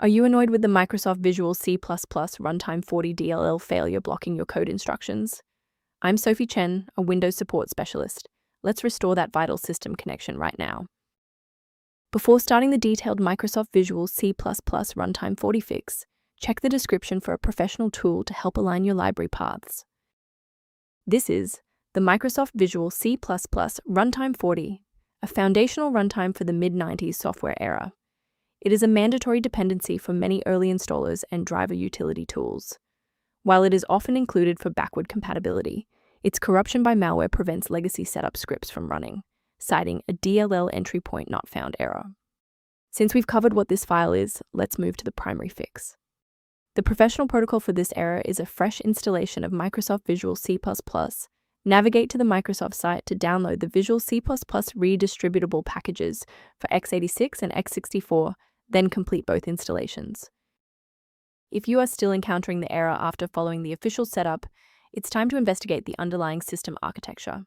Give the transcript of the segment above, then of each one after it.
Are you annoyed with the Microsoft Visual C++ Runtime 40 DLL failure blocking your code instructions? I'm Sophie Chen, a Windows support specialist. Let's restore that vital system connection right now. Before starting the detailed Microsoft Visual C++ Runtime 40 fix, check the description for a professional tool to help align your library paths. This is the Microsoft Visual C++ Runtime 40, a foundational runtime for the mid-90s software era. It is a mandatory dependency for many early installers and driver utility tools. While it is often included for backward compatibility, its corruption by malware prevents legacy setup scripts from running, citing a DLL entry point not found error. Since we've covered what this file is, let's move to the primary fix. The professional protocol for this error is a fresh installation of Microsoft Visual C++. Navigate to the Microsoft site to download the Visual C++ Redistributable packages for x86 and x64, then complete both installations. If you are still encountering the error after following the official setup, it's time to investigate the underlying system architecture.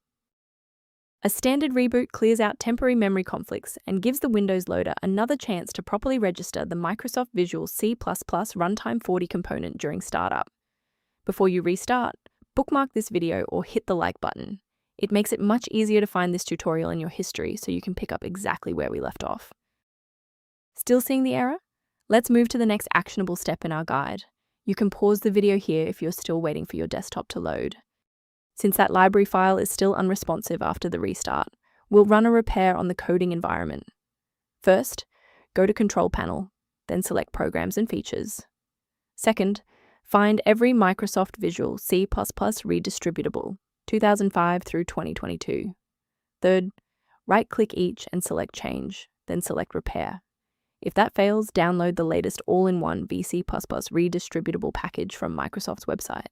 A standard reboot clears out temporary memory conflicts and gives the Windows loader another chance to properly register the Microsoft Visual C++ Runtime 40 component during startup. Before you restart, bookmark this video or hit the like button. It makes it much easier to find this tutorial in your history so you can pick up exactly where we left off. Still seeing the error? Let's move to the next actionable step in our guide. You can pause the video here if you're still waiting for your desktop to load. Since that library file is still unresponsive after the restart, we'll run a repair on the coding environment. First, go to Control Panel, then select Programs and Features. Second, find every Microsoft Visual C++ Redistributable, 2005 through 2022. Third, right-click each and select Change, then select Repair. If that fails, download the latest all-in-one VC++ redistributable package from Microsoft's website.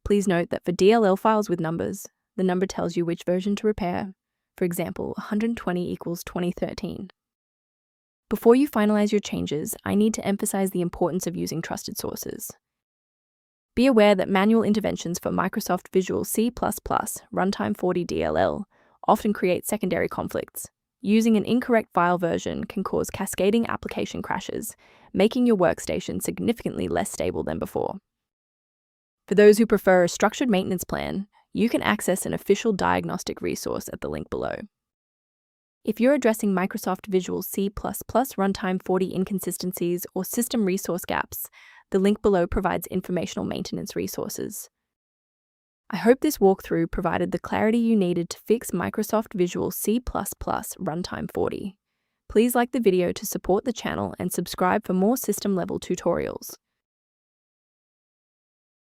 Please note that for DLL files with numbers, the number tells you which version to repair. For example, 120 equals 2013. Before you finalize your changes, I need to emphasize the importance of using trusted sources. Be aware that manual interventions for Microsoft Visual C++ Runtime 40 DLL often create secondary conflicts. Using an incorrect file version can cause cascading application crashes, making your workstation significantly less stable than before. For those who prefer a structured maintenance plan, you can access an official diagnostic resource at the link below. If you're addressing Microsoft Visual C++ Runtime 40 inconsistencies or system resource gaps, the link below provides informational maintenance resources. I hope this walkthrough provided the clarity you needed to fix Microsoft Visual C++ Runtime 40. Please like the video to support the channel and subscribe for more system-level tutorials.